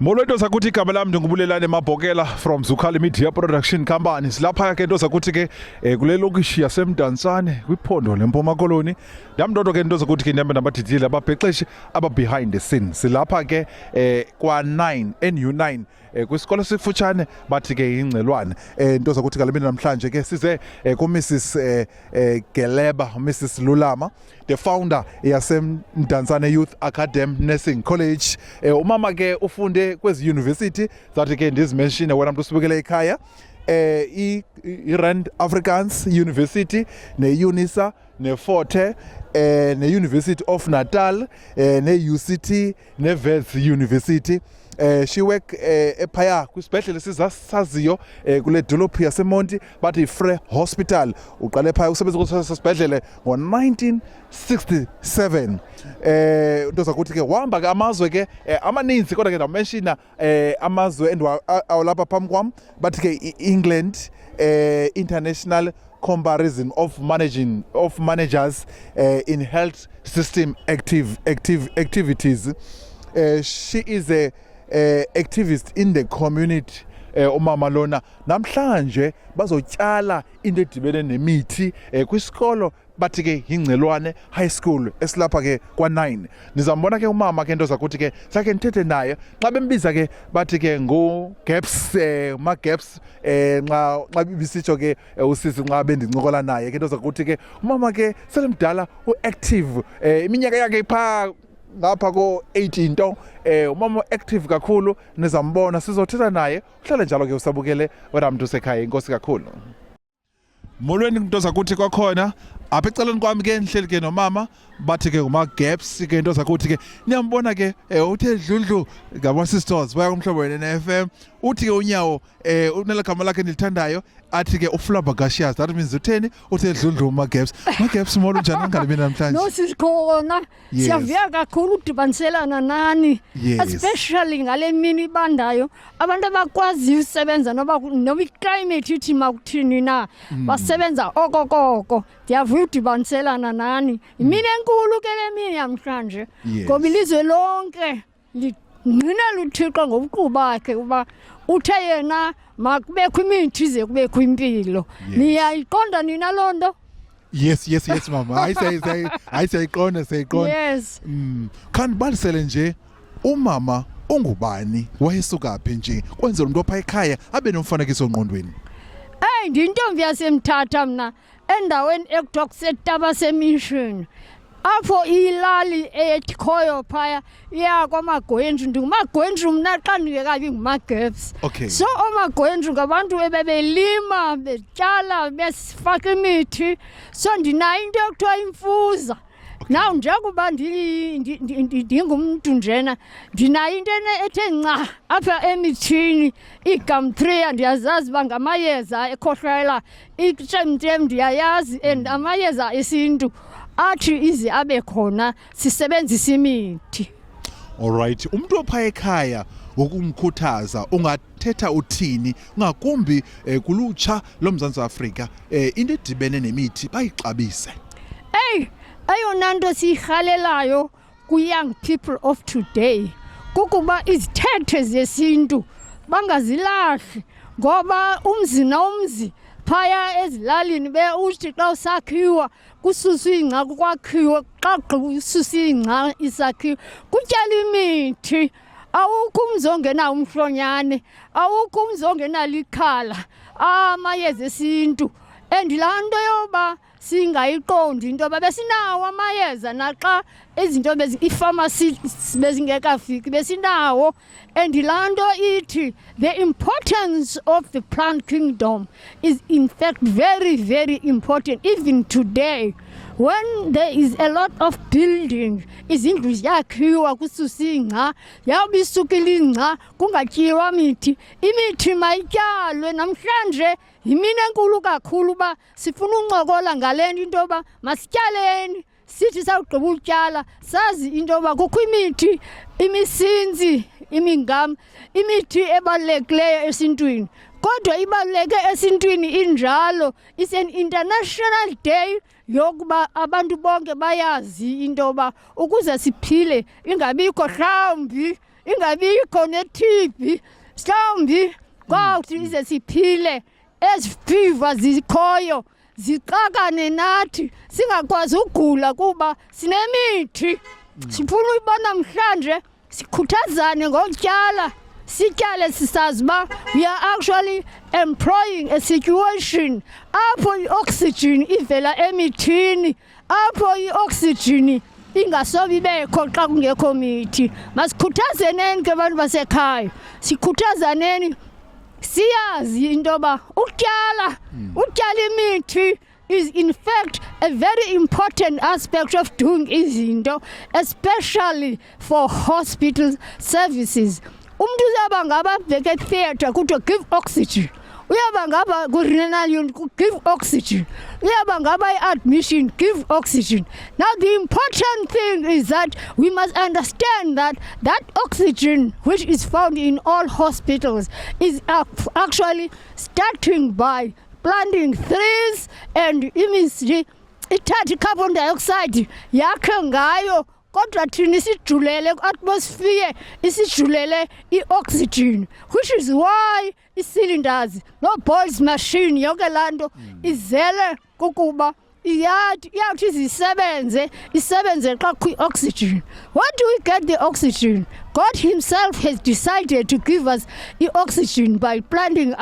Molwento sakuthi igama lami ngingubulelane Mabhokela from Zukhali Media Production Company. Silapha ke into sakuthi ke kule lokishi yaseMdantsane kwiphondo leMpuma Koloni. Ndamntodo ke into sakuthi ke ndihambe nabadidile ababhexeshi aba behind the scenes. Silapha ke kwa 9 NU9 kwisikolo sifutshane bathi ke ingcelwane. Into sakuthi ke lemini namhlanje ke size ku Mrs Geleba, Mrs Lulama, the founder yaseMdantsane Youth Academy Nursing College. Umama ke ufunde kwezi university zathi ke ndizimenshine wena mntu usibukele ekhaya. I-Rand Afrikaans University, ne-UNISA, ne-Forte, ne-University of Natal, ne-UCT, ne-Wits University. She work ephaya kwisibhedlele sizasaziyo kule dolophu yaseMonti bathi Free Hospital. Uqale phaya usebenza kusibhedlele ngo-1967. Into zakuthi ke wahamba ke amazwe ke amaninzi kodwa ke ndamenshina amazwe awulapha phambi kwam bathi ke England, International Comparison of Managers in Health System Activities. She is a activist in the community. Umama lona namhlanje bazotyala into edibene nemithi kwisikolo bathi ke ingcelwane high school esilapha ke kwa9. Nizambona ke umama ke into zakuthi ke sakhe nithethe naye xa bembiza ke bathi ke ngo gaps ma gaps nxa bibisitsho ke usisi nxa bendincokola naye ke into zakuthi ke umama ke selemdala uactive iminyaka yakhe ipha ngapha ko-18 nto. Umama active kakhulu, nizambona sizothetha naye. Uhlale njalo ke usabukele wena mntu usekhaya. Inkosi kakhulu. Molweni into zakuthi kwakhona apha eceleni kwami ke nihleli ke nomama bathi ke uma gaps ke into zakuthi ke niyambona ke uthe dludlu ngaba sisters baya kumhlobo wena FM uthi ke unyawo unelagama lakhe nilithandayo athi ke uFlaba Gashias. That means utheni uthe dludlu uma gaps molo njani ngalibini namhlanje? No sikhona siyavuya kakhulu udibaniselana nani, especially ngale mini bandayo abantu abakwazi usebenza noba i-climate ithi makuthini na basebenza okokoko. Ndiyavuya udibaniselana nani imini enkulu ke le mini namhlanje ngoba ilizwe lonke ngqinela uThixo ngobuqu bakhe uba uthe yena makubekho imithi ze kubekho impilo. Niyayiqonda nina loo nto? Yes mama. Hayi siyayiqonda. Yes. Kanti balisele nje umama ungubani wayesuka phi nje kwenzela umuntu opha ekhaya abe nomfanekiso ngqondweni? Ndintombi yaseMthatha mna endaweni ekuthiwa kuseTaba semission. Apho ilali ekhoyo phaya yakwamagwendru. Ndingumagwendru mna xa ndingekabi ngumaGaps. So omagwendru ngabantu ebebelima betyala besifaka imithi. So ndinayo into ekuthiwa imfuza. Now njengoba ndingumntu njena ndinayo into ethe nca apha emithini iGum3 ndiyazazi uba ngamayeza ekhohlela, iTremtrem ndiyayazi, and amayeza esintu athi ize abe khona sisebenzisa imithi. Alright, umuntu opha ekhaya ukumkhuthaza ungathetha uthini ngakumbi kulutsha loMzantsi Afrika into edibene nemithi bayixabise? Eyona nto siyirhalelayo ku-young people of today kukuba izithethe zesintu bangazilahli, ngoba umzi nomzi phaya ezilalini uthi xa usakhiwa kususwa ingca kwakhiwa, xa ususa ingca isakhiwa kutyala imithi. Awukho umzi ongenawo umhlonyane, awukho umzi ongenalo ikhala amayeza esintu. And laa nto yoba singayiqondi into yoba besinawo amayeza naxa izinto ii-pharmacy bezingekafiki besinawo. And laa nto ithi the importance of the plant kingdom is in fact very, very important even today. When there is a lot of building, izindlu ziyakhiwa kususa ingca, yawuba isukile ingca kungatyiwa mithi. Imithi mayityalwe. Namhlanje yimini enkulu kakhulu uba sifuna uncokola ngale nto into yoba masityaleni. Sithi sawugqiba utyala sazi into yoba kukho imithi, imisinzi, imingam, imithi ebalulekileyo esintwini. Kodwa ibaluleke esintwini injalo. It's an international day yokuba abantu bonke bayazi into yoba ukuze siphile ingabikho mhlawumbi ingabikho ne-TB mhlawumbi kwawuthi ize siphile ezi fiva zikhoyo zixakane nathi singakwazi ugula kuba sinemithi. Sifuna uyibona namhlanje sikhuthazane ngokutyala sityale sisazi uba we are actually employing a situation apho i-oxygen ivela emithini, apho i-oxygen ingasobe ibekho xa kungekho mithi. Masikhuthazaneni ke bantu basekhaya, sikhuthazaneni siyazi into yoba utyala imithi is in fact a very important aspect of doing izinto, especially for hospital services. Umntu uyaba ngaba bheke theatre kuthiwa give oxygen, uyaba ngaba ku-renal unit give oxygen, uyaba ngaba i-admission give oxygen. Now the important thing is that we must understand that oxygen which is found in all hospitals is actually starting by planting trees and immensely ithatha i-carbon dioxide yakhe ngayo, kodwa thina isijulele ku-atmosphere, isijulele i-oxygen, which is why ii-cylinders no-Boyle's machine yonke laa nto izele kukuba iyawuthi isebenze xa kwi-oxygen. Where do we get the oxygen? God himself has decided to give us i-oxygen by planting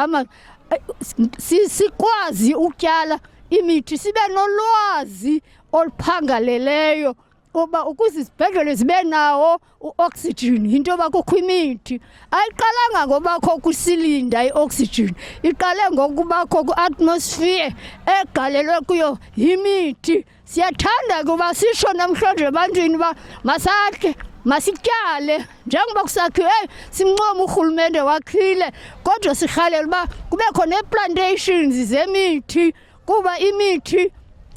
sikwazi utyala imithi, sibe nolwazi oluphangaleleyo kuba ukuze izibhedlele zibe nawo u-oxygen yinto yoba kukho imithi. Ayiqalanga ngobakho kwisilinda i-oxygen, iqale ngokubakho kwi-atmosphere egalelwe kuyo yimithi. Siyathanda kuba sisho namhlanje ebantwini uba masakhe masityale njengoba kusakhiwe simncoma urhulumente wakhile, kodwa sirhalela uba kubekho nee-plantations zemithi kuba imithi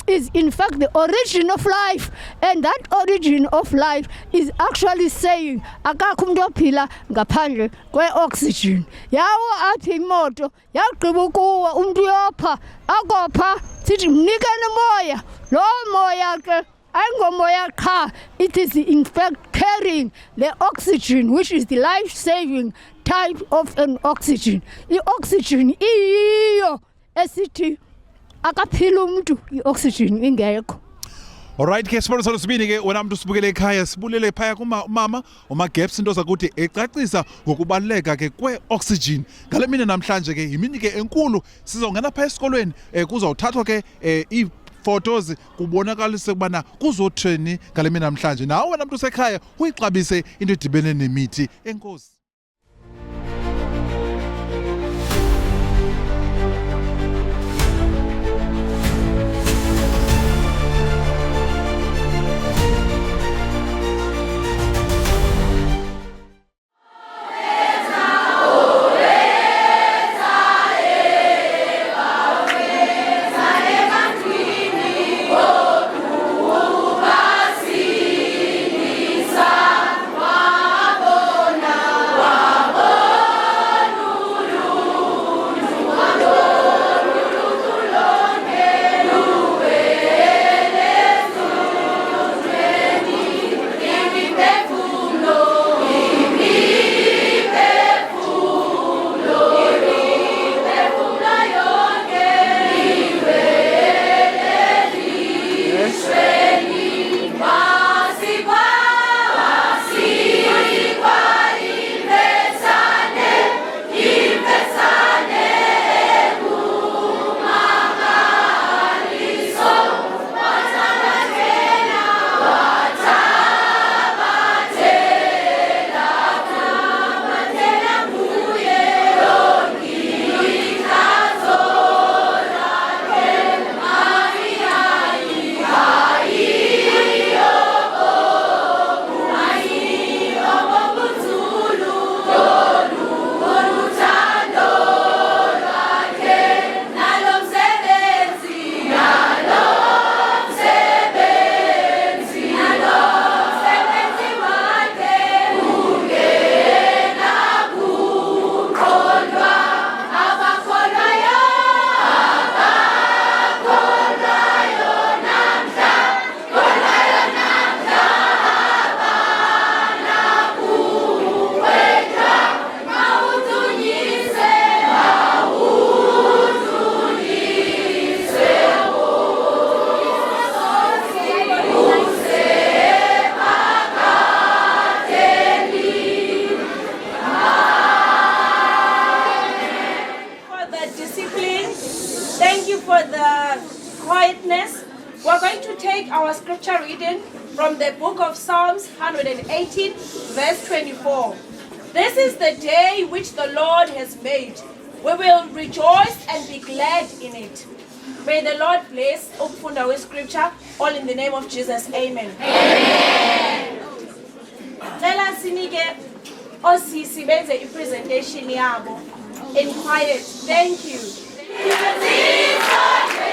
is in fact the origin of life, and that origin of life is actually saying akakho umuntu ophila ngaphandle kwe-oxygen. Yawo apha imoto yagqiba ukuwa umuntu uyopha akopha sithi mnikeni moya, loo moya ke ayingomoya qha, it is in fact carrying the oxygen which is the life-saving type of an oxygen. I-oxygen iyiyo esithi akaphila umuntu i-oxygen ingekho. Alright ke sibona sibini ke wena mntu sibukele ekhaya sibulele phaya kumama uMagebs into zakuthi ecacisa ngokubaleka ke kwe-oxygen. Ngale mini namhlanje ke yimini ke enkulu sizongena phaya esikolweni kuzawuthathwa ke photos kubonakalise kubana kuzotheni ngale mini namhlanje. Nawe wena mntu sekhaya uyixabise into edibene nemithi. Enkosi. Pauline. Thank you for the quietness. We're going to take our scripture reading from the book of Psalms 118, verse 24. This is the day which the Lord has made. We will rejoice and be glad in it. May the Lord bless ukufunda with scripture, all in the name of Jesus. Amen. Amen. Cela sinike osisi benze ipresentation yabo in quiet. Thank you. Amen.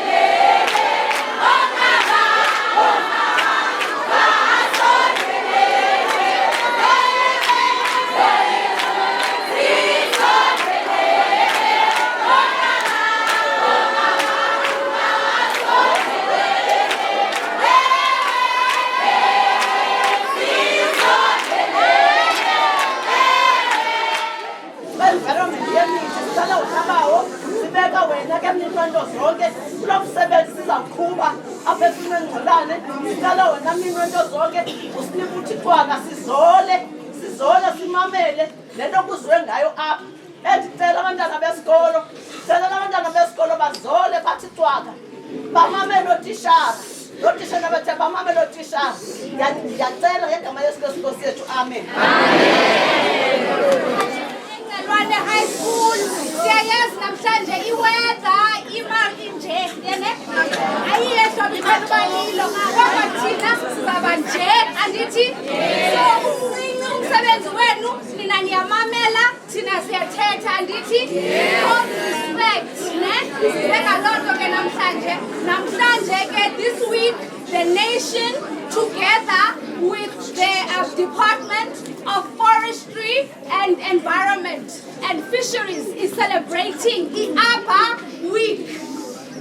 Rwanda High School, siyayazi namhlanje iweather imali nje yene ayiyesho bikhalubalilo ngoba thina sizaba nje andithi so umsebenzi wenu nina niyamamela thina siyathetha andithi respect ne sibeka lonto ke namhlanje ke this week the nation together with the Department of Forestry and Environment and Fisheries is celebrating the Upper Week.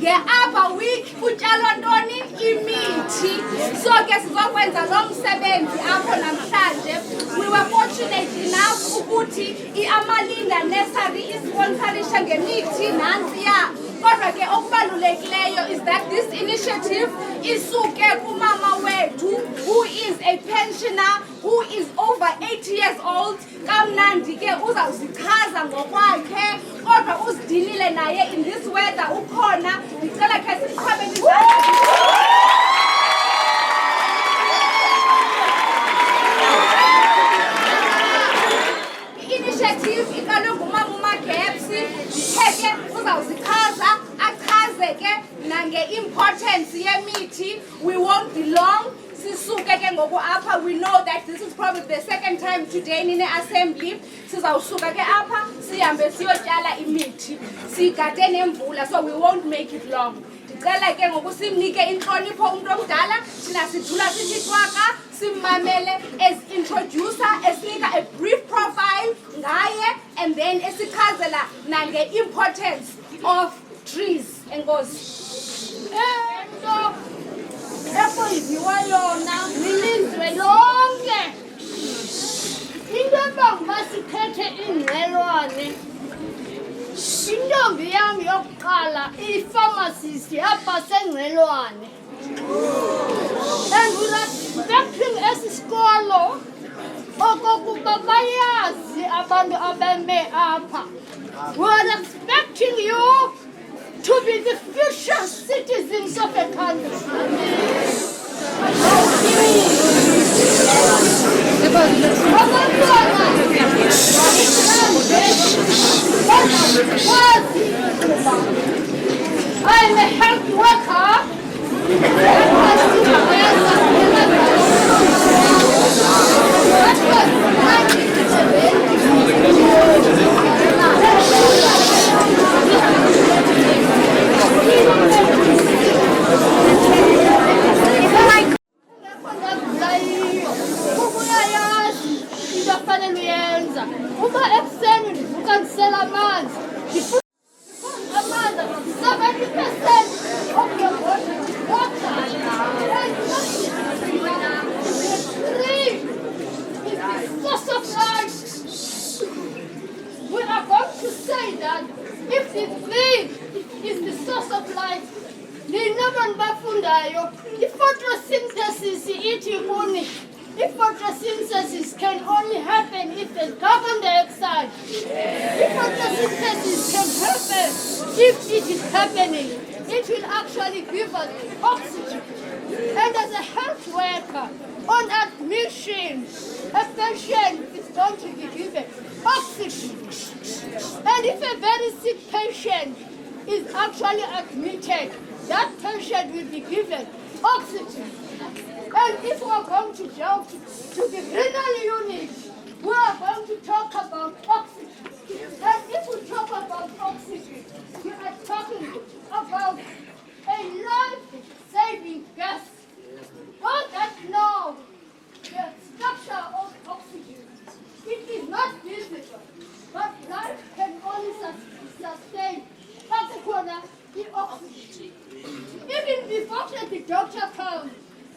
The Upper Week kutshalwa ntoni imithi. So ke sizokwenza lo msebenzi apho namhlanje. We were fortunate enough ukuthi iAmalinda Nursery isponsorisha ngemithi nansiya. Kodwa ke okubalulekileyo is that this initiative isuke kumama wethu who is a pensioner who is over 80 years old. Kamnandi ke uzawuzichaza ngokwakhe kodwa uzidinile naye in this weather ukhona ngicela ke siqhabele izandla. Initiative ikaloku umama uMagepsi pheke uzawuzichaza achazeke nange importance yemithi. We won't be long. Sisuke ke ngoku apha we know that this is probably the second time today in the assembly. Sizawusuka ke apha sihambe siyotyala imithi sigade nemvula so we won't make it long. Ndicela ke ngoku simnike inhlonipho umuntu omdala thina sidlula sithi twaka simamele as introducer esinika a brief profile ngaye and then esichazela nange importance of trees. Enkosi. Epoyiziwa yona lilizwe lonke. Into yokuba sikhethe ingqelwane. Intombi yami yokuqala i-pharmacist apha sengqelwane. And we are expecting esisikolo okokuba bayazi abantu abeme apha. We are expecting you to be the future citizens of the country. I am a health worker. Uma ekuseni ndivuka ndisela amanzi. Amanzi 70% of your body water. Tree is the source of life. We are going to say that if the tree is the source of life, the photosynthesis ithi kuni If photosynthesis can only happen if there's carbon dioxide. If photosynthesis can happen, if it is happening, it will actually give us oxygen. And as a health worker, on admission, a patient is going to be given oxygen. And if a very sick patient is actually admitted, that patient will be given oxygen. And if we are going to jump to the renal unit, we are going to talk about oxygen. And if we talk about oxygen, we are talking about a life-saving gas. All that know the structure of oxygen, it is not visible, but life can only sustain the oxygen. Even before the doctor comes,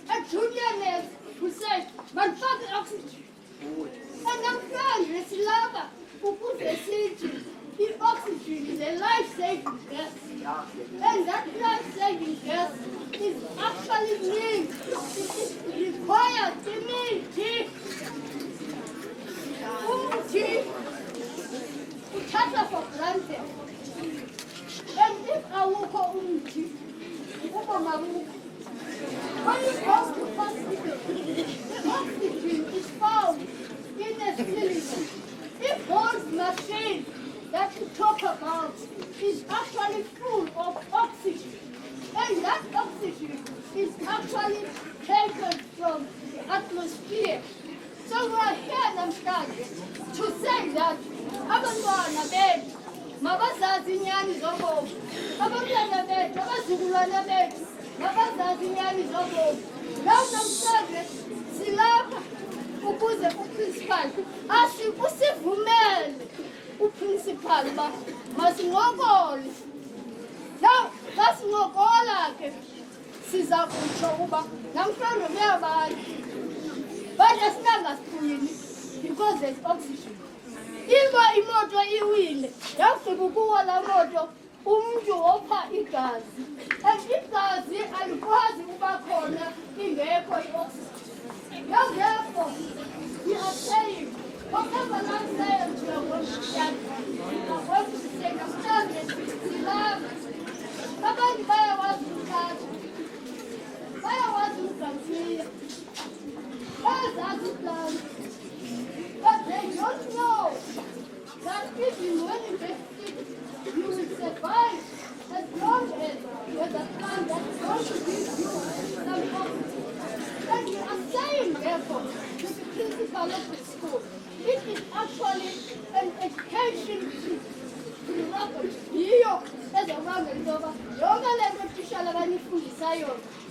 a junior nurse who says, "Man, fuck the oxygen." And I'm trying to lava who put the oxygen. The oxygen is a life-saving gas. And that life-saving gas is actually needed. It is required to meet uthatha for granted. And if awukho umthi, ubomi abukho. When you go to hospital, the oxygen is found in a cylinder. If those machines that you talk about is actually full of oxygen, and that oxygen is actually taken from the atmosphere. So we are here namhlanje to say that abantwana bethu mabazazi inyani zobomi, abantwana bethu, abazukulwana bethu mabazazi inyani zobomi. Nawu namhlanje silapha ukuze uprincipal usivumele uprincipal uba masincokole. Now masincokola ke siza kutsho uba namhlanje uyabantu but asinangasiphunyini because there's oxygen. Ima imoto iwile yafika kuwo laa moto umntu opha igazi, and igazi alikwazi uba khona ingekho i-oxygen. Now therefore we are saying whatever that science we are going to study, we are going to say namhlanje silapha. Abantu bayawazi ukuthatha, bayawazi ugantsiya, bayazazi uplanta, but they don't know that even when you get sick, you will survive as long as there's a plant that is going to give you some oxygen. And we are saying, therefore, to the principal of the school, it is actually an education prerogative.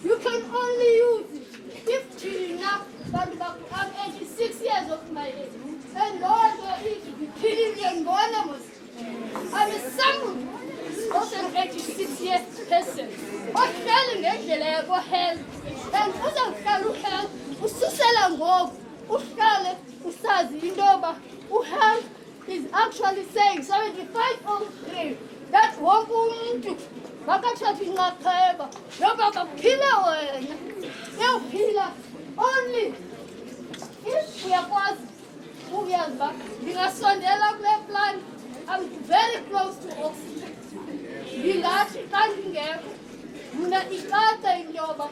You can only use it if China, but I'm 86 years of my age, and Lord is killing anonymous. I'm a son of an 86-year person. What's telling it? Go ahead. And who's health? Ususela ngoku, uhlale usazi indoba uhealth is actually saying 7503 that wonke umuntu makathatha inxaxheba noba baphila wena uyawuphila only if uyakwazi uyazi uba ndingasondela kule plant. I'm very close to oxygen. Ndingathi xa ndingekho mna ikata into yoba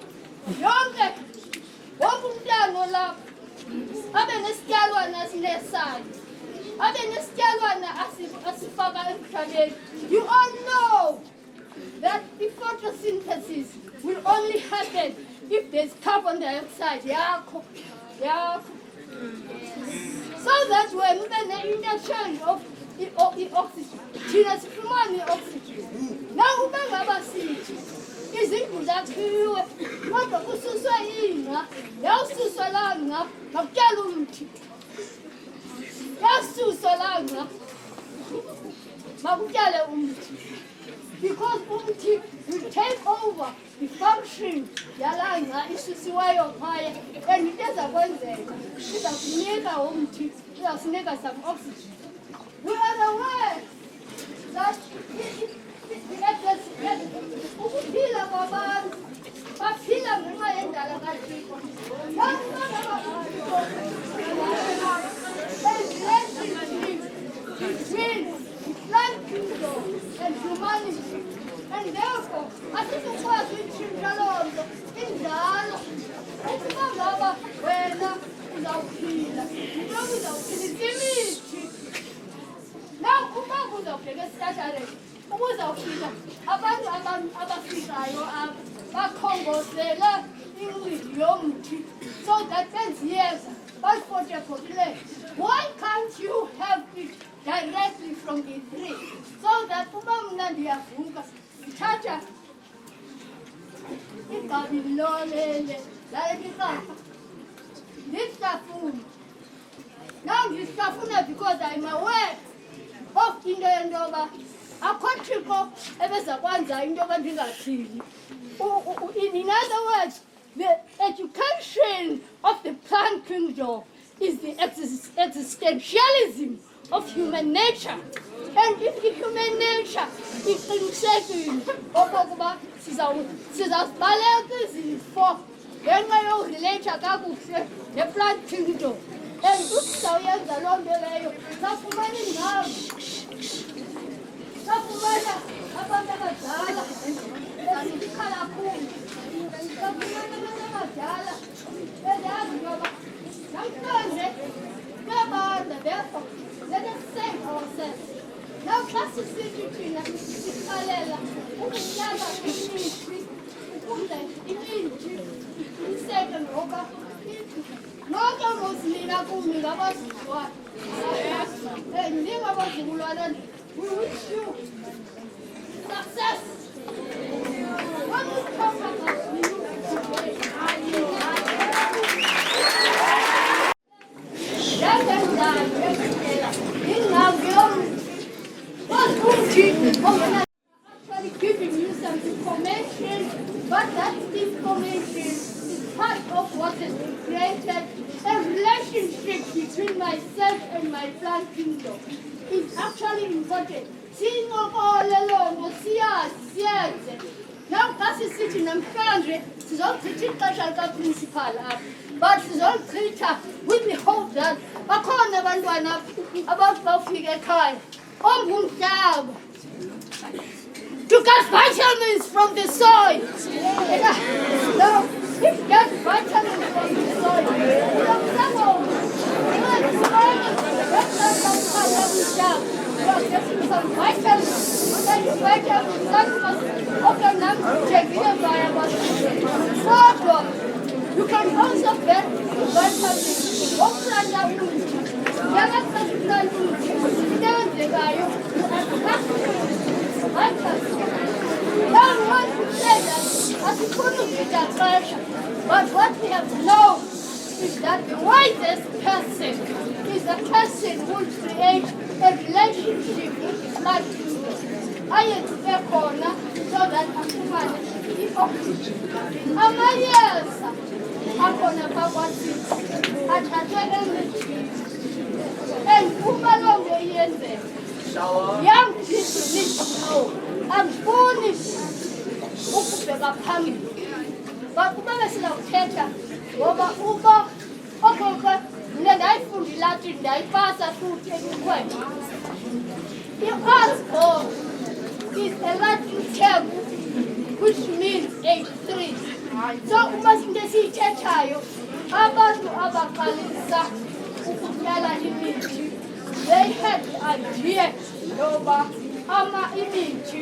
yonke wonke umntana olapha abe nesityalwana asinesayo, abe nesityalwana asifaka emhlabeni. You all know that the photosynthesis will only happen if there's carbon dioxide yakho. So that when ube ne-interchange of i-oxygen, thina sifumane i-oxygen. Now ube ngaba sithi izindlu zakhiwe kodwa kususwe ingca, yawususwa laa ngca makutyala umthi, yawususwa laa ngca makutyale umthi, because umthi will take over the function yalaa ngca isusiweyo phaya, and into ezakwenzeka iza kunika umthi, izasinika some oxygen. We are aware that ukuphila kwabantu baphila ngenxa yendala kaThixo. ayizukwazi uyitshintsha loo nto injalo ukuba ngaba wena uzawuphila ntoba uzawuphilisa imithi na ukuba uzawubheka esihlahleni ubuzawufika abantu abafikayo apha bakhongozela ingcili yomthi so that benziyeza bazifotefotile. Why can't you have it directly from the tree so that uba mna ndiyavuka ndithatha igabi lolele lale liqaqa ndihlafune. Now ndihlafuna because I'm aware of into yentoba akho thixo ebeza kwenza into yoba ndingaphili. In other words, the education of the plant kingdom is the existentialism of human nature. And if the human nature iqinisekile okokuba sizawubaleka izifo ngenxa yorelate kakuhle ne-plant kingdom, and usizawuyenza loo nto leyo safumana indawo, safumana abantu abadala esikhala khulu, safumana abantu abadala ezazi intoba namhlanje kuyabanda. Therefore, let us save ourselves. Now xa sisithi thina sirhalela ukutyala imithi ukuze imithi iqiniseke ngoba nonke ngosilila kumi ngabazukulwana ndingabazukulwana we wish you success. What is talk about you today? Actually giving you some information, but that information is part of what has been created, a relationship between myself and my plant kingdom. It's actually important. Now, kasi sithi namhlanje sizolchitha ixesha likaprincipal apha, but sizolchitha with the hope that bakhona abantwana abathi bafika ekhaya ongumhlaba to get vitamins from the soil. Now, if you get vitamins from the soil, some vitamins, you can also get vitamins but what we have known is that the wisest person is a person who will create a relationship with life. I am corner so that afumane i-oxygen. Amayeza akhona phakathi athathwe emithini. And uma loo nto iyenzeka, young people need to know, andifuni ukubheka phambili. But kuba besizawuthetha ngoba uba okhokho mna ndayifunda iLatin ndayipasa futhi ebukhwele. I-Asgore is a Latin term which means 83. So uma into esiyithethayo abantu abaqalisa ukutyala imithi, they had the idea yoba imithi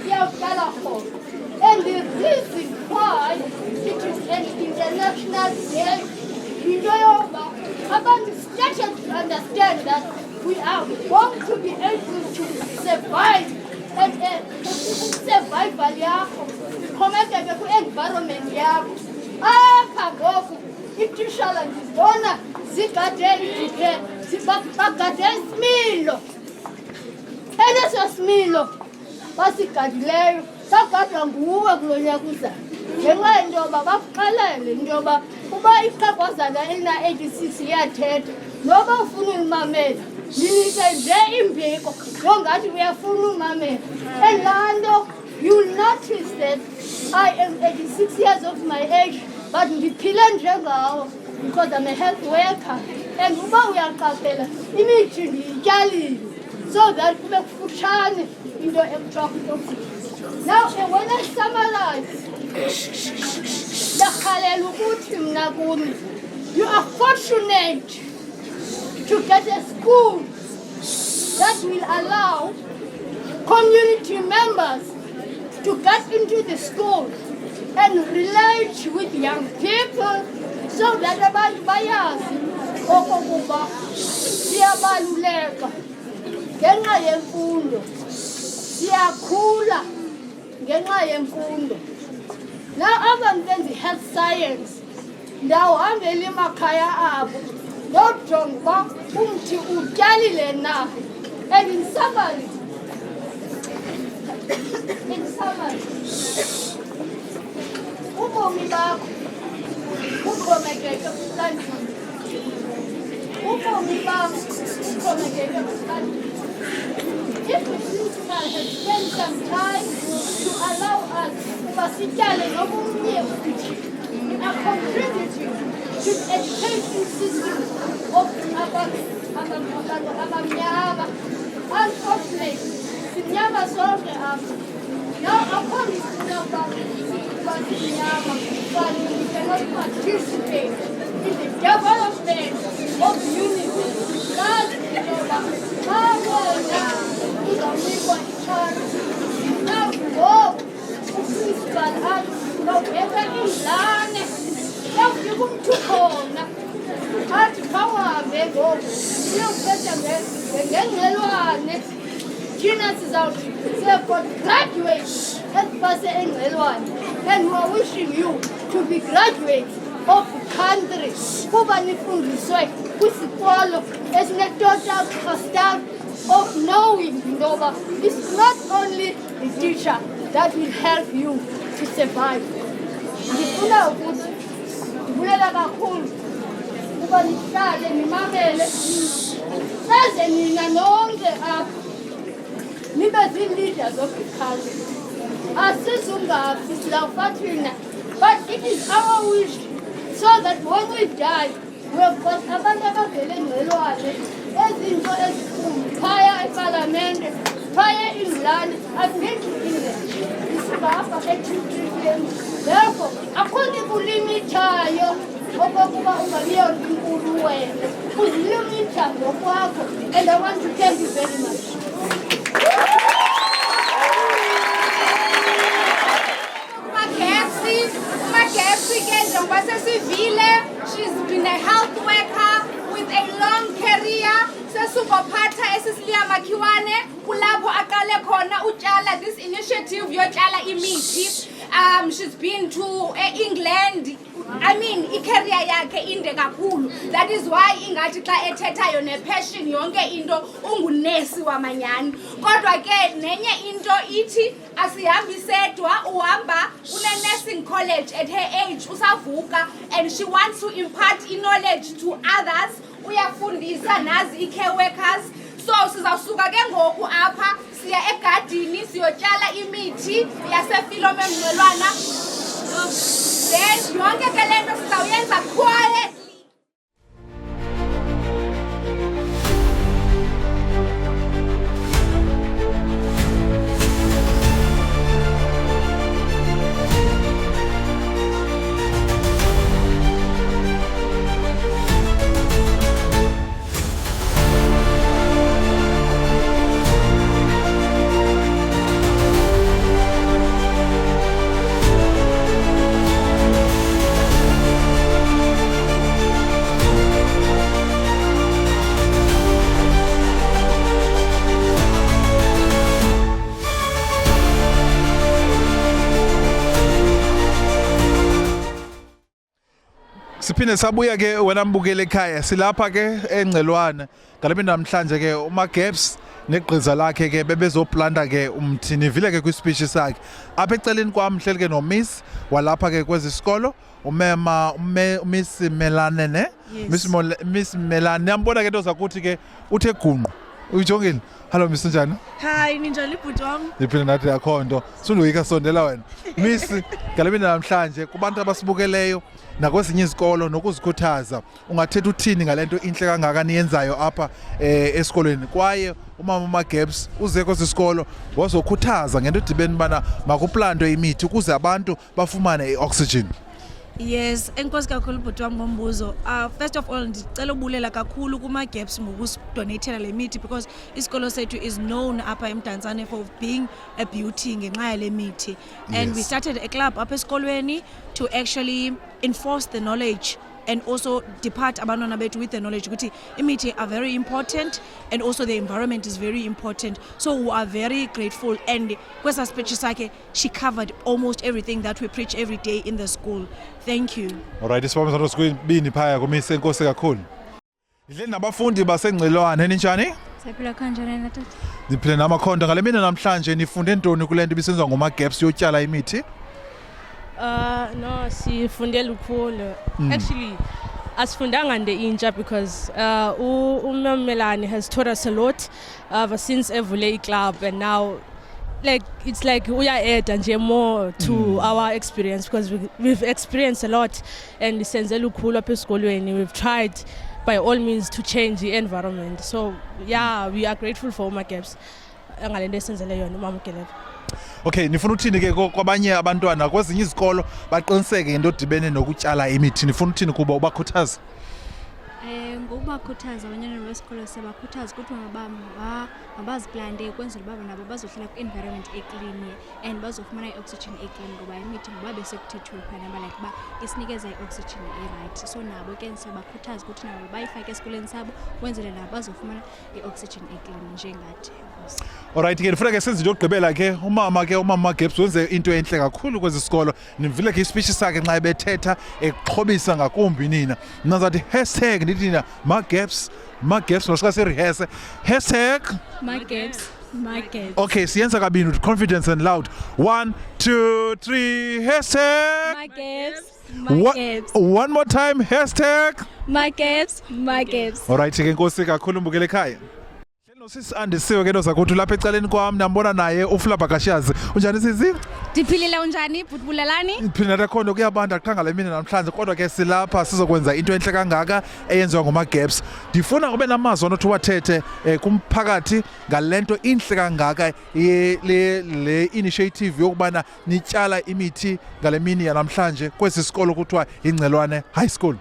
iyawutyala khona. And the reason why it is an international day, abantu started to understand that we are going to be able to survive and survival yakho ixhomekeke kwi-environment yakho. Apha ngoku itishala ndizibona zigade idike bagade isimilo, eneso similo basigadileyo sagadwa nguwe kulo nyaka uzayo ngenxa yento yoba bakuxelele into yoba uba ixhegwazana elina-86 iyathetha noba ufuna ulimamela ndinike nje imbiko yongathi uyafuna umamela. And laa nto you'll notice that I am 86 years of my age but ndiphile njengawo because I'm a health worker. And uba uyaqaphela imithi ndiyityalile so that kube kufutshane into ekuthiwa. Now, when I summarize Ndakhalela ukuthi mna kuni, you are fortunate to get a school that will allow community members to get into the school and relate with young people so that abantu bayazi okokuba siyabaluleka ngenxa yemfundo, siyakhula ngenxa yemfundo. Now abantu benza health science ndawuhambela emakhaya abo ndojonga uba umthi utyalile na. And in summary, ubomi bakho buxhomekeke kusilandini. Ubomi bakho buxhomekeke kusilandini. If the principal has spent some time to allow us uba sityale nobumnye futhi are contributing to the education system of abantu abamnyama. Unfortunately, simnyama sonke apha. Now, akho isifuna uba simnyama, but we cannot participate in the development of unity. That's intoba xa wona uzawunikwa i-chance. Now, ngoku uprincipal athi uzawubeka ingane yawufika umntu khona athi khawuhambe ngoku uyokuthetha ngengxelwane. Thina sizawuthi we got graduates ezipase engxelwane, and we are wishing you to be graduates of the country kuba nifundiswe kwisikolo esine-total custard of knowing intoba it's not only the teacher that will help you to survive. Ndifuna ukuthi ndibulela kakhulu kuba nihlale nimamele eze nina nonke apha nibe zii-leaders of the country. Asizungafi silawufa thina, but it is our wish so that when we die we have got abantu abavele engxelwane ezinto ezikhulu phaya epalamente, phaya engilane. I've been to England, isibhapha e-2 therefore akho nto ikulimithayo okokuba ungabiyo inkulu wena, uzilimita ngokwakho. And I want to thank you very much. She's been a health worker with a long career. Sesubophatha esisilia Makiwane kulapho aqale khona utshala this initiative yotshala imithi. She's been to England. I mean, i-career yakhe inde kakhulu. That is why ingathi xa ethethayo ne-passion yonke into ungunesi wamanyani. Kodwa ke nenye into ithi asihambi sedwa, uhamba une-nursing college at her age usavuka, and she wants to impart knowledge to others. Uyafundisa nazi i-care workers. So sizawusuka ke ngoku apha siya egadini siyotyala imithi yaseFilome Mngcwelwana. Then yonke ke le nto sizawuyenza quietly. Siphinde sabuya ke wena mbukele ekhaya, silapha ke engcelwane ngalebi namhlanje ke uMaGabs negqiza lakhe ke bebezoplanta ke umthi. Nivile ke kwispeech sakhe apha eceleni kwami hleli ke noMiss walapha ke kwezi sikolo umema Miss Melane ne Miss Melane. Niyambona ke into zakuthi ke uthe gunqu Uyijongile? Hello Miss njani? Hi, ninjani bhuti wami? Niphinde nathi akho nto. Sundoyika sondela wena. Miss, ngalemini namhlanje kubantu abasibukeleyo nakwezinye izikolo nokuzikhuthaza. Ungathetha uthini ngalento inhle kangaka niyenzayo apha esikolweni kwaye umama Magabs uze kwesisikolo wazokhuthaza ngento edibeni bana makuplantwe imithi ukuze abantu bafumane ioxygen. Yes, enkosi kakhulu bhuti wami ngombuzo. First of all ndicela ubulela kakhulu kuma-Gaps ngokusidonatela le mithi because isikolo sethu is known apha eMdantsane for being a beauty ngenxa yale mithi. And we started a club apha esikolweni to actually enforce the knowledge and also depart abantwana bethu with the knowledge ukuthi imithi are very important and also the environment is very important. So we are very grateful and kwesa speech sakhe she covered almost everything that we preach every day in the school. Thank you. Alright, isibongo sakho sibini phaya kumise enkosi kakhulu. Idle nabafundi basengcilwane ninjani? Siphila kanjani na tata? Niphile namakhonto ngalemini namhlanje nifunde ntoni kulento bisenzwa ngoma-Gaps yotyala imithi? No, sifunde lukhulu. Actually, asifundanga nde intsha because uMmelane has taught us a lot ever since evule club, and now like it's like we are adding nje more to our experience because we've experienced a lot and senze lukhulu apha esikolweni. We've tried by all means to change the environment. So yeah, we are grateful for uMagabs ngalento esenzele yona umamkelele. Okay, nifuna uthini ke kwabanye abantwana kwezinye izikolo baqiniseke ngento edibene nokutyala imithi nifuna uthini kuba ubakhuthaza? Ngokubakhuthaza abanyana besikolo siyabakhuthaza ukuthi mabaziplante ukwenzela uba nabo bazohlala kwi-environment eclean and bazofumana i-oxygen eclean ngoba imithi ngoba besekuthethiwe phana like uba isinikeza i-oxygen e-right. So nabo ke siyabakhuthaza ukuthi nabo bayifake esikolweni sabo ukwenzela nabo bazofumana i-oxygen eclean njengathi. Alright ke ndifuna ke senze into yokugqibela ke umama Magabs wenze into enhle kakhulu kwezi sikolo. Nivile ke ispeech sakhe nxa ebethetha exhobisa ngakumbi nina. Nazathi hashtag ndithi nina Magabs masika sirihese Magabs. Okay, siyenza kabini with confidence and loud. 1 2 3 hashtag Magabs. One more time hashtag Magabs. Alright ke nkosi kakhulu mbukele ekhaya. Nosisi andisiwe ke nozakuthi lapha ecaleni kwami nambona naye uFlapa Kashazi. Unjani sisi? Ndiphilile unjani bhutbulelani? Ndiphila nakhona kuyabanda qhanga lemini namhlanje kodwa ke silapha sizokwenza into enhle kangaka eyenziwa ngoma-Gaps. Ndifuna ube namazwi onothi wathethe kumphakathi ngalento inhle kangaka le initiative yokubana nityala imithi ngalemini yanamhlanje kwesi sikolo kuthiwa iNgcelwane High School.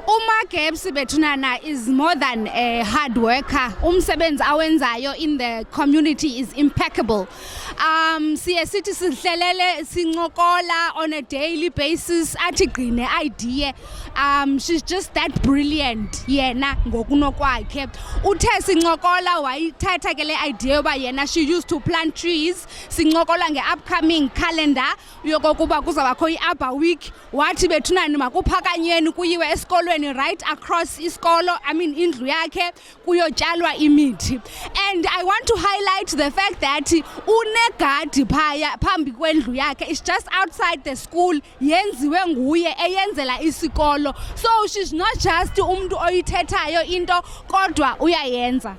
uMagabs bethunana is more than a hard worker. Umsebenzi awenzayo in the community is impeccable. Siye sithi sihlelele sincokola on a daily basis athi gcine idea. She's just that brilliant yena ngokunokwakhe. Uthe sincokola wayithatha ke le idea yoba yena she used to plant trees. Sincokola nge-upcoming calendar yokokuba kuzawakho i-Arbor Week. Wathi bethunani makuphakanyeni kuyiwe esikolweni right across iskolo, indlu yakhe kuyotyalwa imithi. And I want to highlight the fact that unegadi phaya phambi kwendlu yakhe. It's just outside the school, yenziwe nguye eyenzela isikolo. So she's not just umuntu oyithethayo into kodwa uyayenza.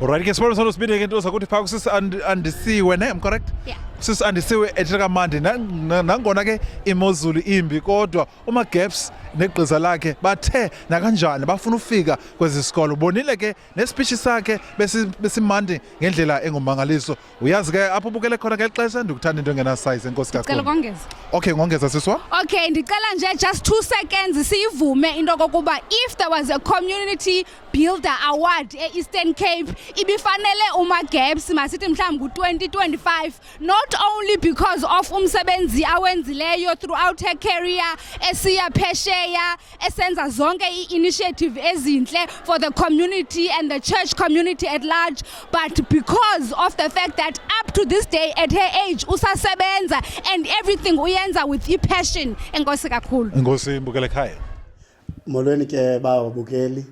Alright ke sibona sonosibinde ke into zakuthi pha kusisi andisiwe ne, am correct? Yeah. Sisi andisiwe eThekamande nangona ke imozulu imbi kodwa uMagabs negqiza lakhe bathe nakanjani bafuna ufika kwezi sikolo. Bonile ke nespeech sakhe besimandi ngendlela engumangaliso. Uyazi ke apho ubukele khona ngexesha ndikuthanda into engena size enkosi kakhulu. Ngicela ukongeza. Okay, ngongeza siswa. Okay, ndicela nje just 2 seconds siyivume into kokuba if there was a community builder award eEastern Cape ibifanele uMagabs masithi mhlawumbe ku-2025, not only because of umsebenzi awenzileyo throughout her career esiya phesheya esenza zonke i-initiative ezinhle for the community and the church community at large, but because of the fact that up to this day at her age usasebenza and everything uyenza with passion. Enkosi kakhulu. Enkosi mbukele ekhaya. Molweni ke babukeli.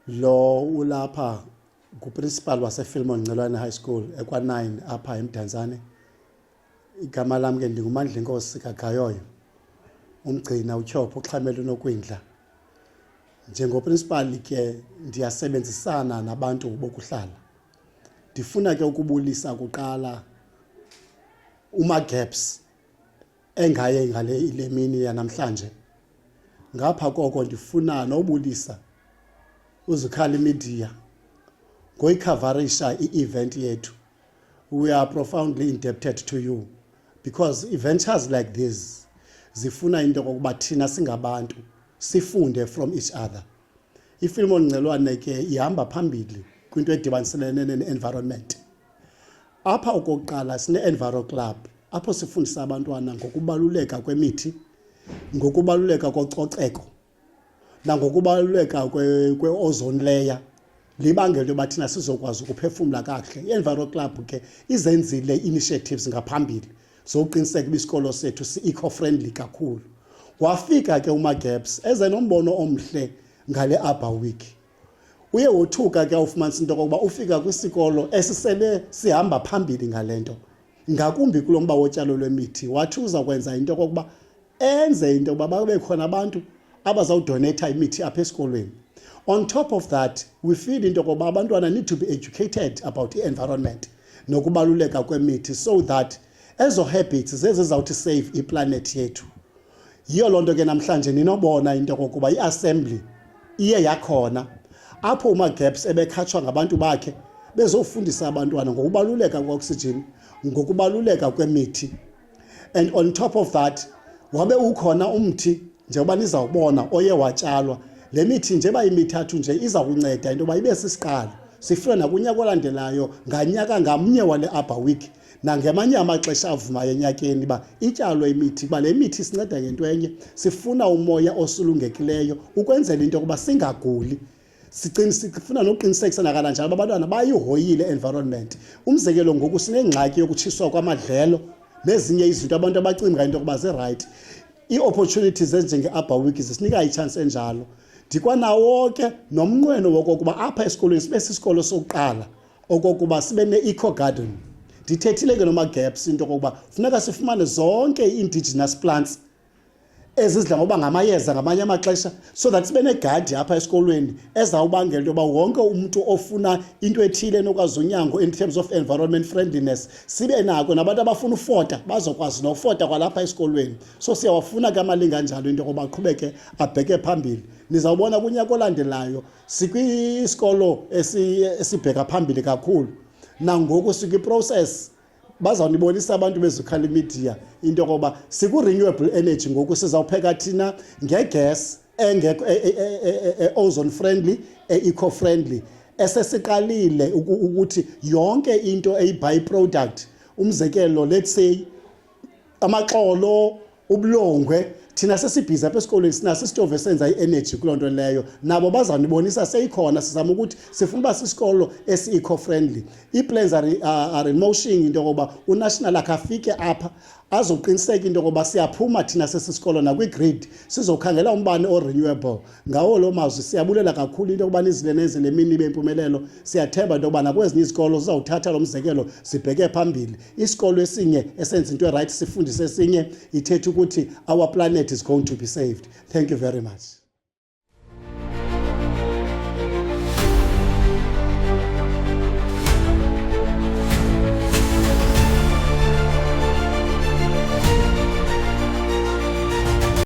Lo ulapha ku-principal wasePhilmon Ngcelwane High School ekwa-9 apha eMdantsane. Igama lami ke ndingumandla inkosi kaGayoyo, umgcina uTshopo uxhamela uNokwindla. Njengoprincipal ke ndiyasebenzisana nabantu bokuhlala ndifuna ke ukubulisa kuqala uMaGaps engaye ngale ile mini yanamhlanje. Ngapha koko ndifuna nobulisa uZikhali Media ngoyikhavarisha i-event yethu. We are profoundly indebted to you because adventures like this zifuna into kokuba thina singabantu sifunde from each other. Ifilm Ongcelwane ke ihamba phambili kwinto edibaniselene ne-environment. Apha okokuqala sine-Enviro Club apho sifundisa abantwana ngokubaluleka kwemithi, ngokubaluleka kococeko nangokubaluleka kwe-ozone layer, libangelo yoba thina sizokwazi ukuphefumla kakuhle. I-Enviro Club ke izenzile initiatives ngaphambili zokuqiniseka isikolo sethu si-eco-friendly kakhulu. Wafika ke uMaGaps eze nombono omhle ngale Arbor Week. Uye wothuka ke ufumanisa into kokuba ufika kwisikolo esisele sihamba phambili ngalento. Ngakumbi kulomba wotyalo lwemithi wathi uza kwenza into kokuba enze into kokuba babe khona abantu abazawudonate imithi apha esikolweni. On top of that, we feel into kokuba abantwana need to be educated about the environment nokubaluleka kwemithi so that ezo habits zezizawuthi save iplanet yethu. Yiyo loo nto ke namhlanje ninobona into kokuba i-assembly iye yakhona apho uMaGaps ebekhatshwa ngabantu bakhe bezofundisa abantwana ngokubaluleka kwe-oxygen, ngokubaluleka kwemithi. And on top of that, wabe ukhona umthi njengoba nizawubona oye watyalwa. Le mithi njeba imithathu nje iza kunceda into yoba ibe sisiqalo. Sifuna nakunyaka olandelayo nganyaka ngamnye wale Arbor Week nangemanye amaxesha avumayo enyakeni ba ityalo imithi ba le mithi sinceda ngento enye. Sifuna umoya osulungekileyo ukwenzela into yokuba singaguli. Sifuna nokuqinisekisa nakanjalo abantwana bayihoyile environment. Umzekelo ngoku sinengxaki yokutshiswa kwamadlelo nezinye izinto abantu abacinga into yokuba ze-right. I-opportunities ezinjenge-Arbor Week zisinika i-chance enjalo. Ndikwanawo ke nomnqweno wokokuba apha esikolweni sibe sisikolo sokuqala okokuba sibe ne-eco garden. Ndithethile ke noMaGaps into kokuba funeka sifumane zonke i-indigenous plants ezidla ngoba ngamayeza ngamanye amaxesha so that sibe negadi apha esikolweni ezawubangela into yoba wonke umuntu ofuna into ethile enokwazi unyango in terms of environment friendliness sibe nako nabantu abafuna ufota bazokwazi nofota kwalapha esikolweni. So siyawafuna ke amalinga njalo into yokuba aqhubeke abheke phambili. Nizawubona kunyaka olandelayo sikwisikolo esibheka phambili kakhulu. Nangoku sikwi-process bazawunibonisa abantu beZikhali Media into yokuba siku-renewable energy ngoku sizawupheka thina ngegas ozone friendly, eco friendly esesiqalile ukuthi yonke into eyi-byproduct, umzekelo let's say amaxolo, ubulongwe, thina sesibhizi apha esikolweni sinaso isitovu esenza i-energy kuloo nto leyo. Nabo bazawunibonisa seyikhona. Sizama ukuthi sifuna uba sisikolo esi-eco-friendly. Ii-plans are in motion into yokuba uNational akafike apha azoqiniseka into yokuba siyaphuma thina sesisikolo nakwi-grid sizokhangela umbane o-renewable. Ngawo loo mazwi siyabulela kakhulu into yokuba nizile neze le mini ibe impumelelo. Siyathemba into yokuba nakwezinye izikolo zizawuthatha lo mzekelo sibheke phambili. Isikolo esinye esenza into right sifundise esinye ithetha ukuthi our planet is going to be saved. Thank you very much.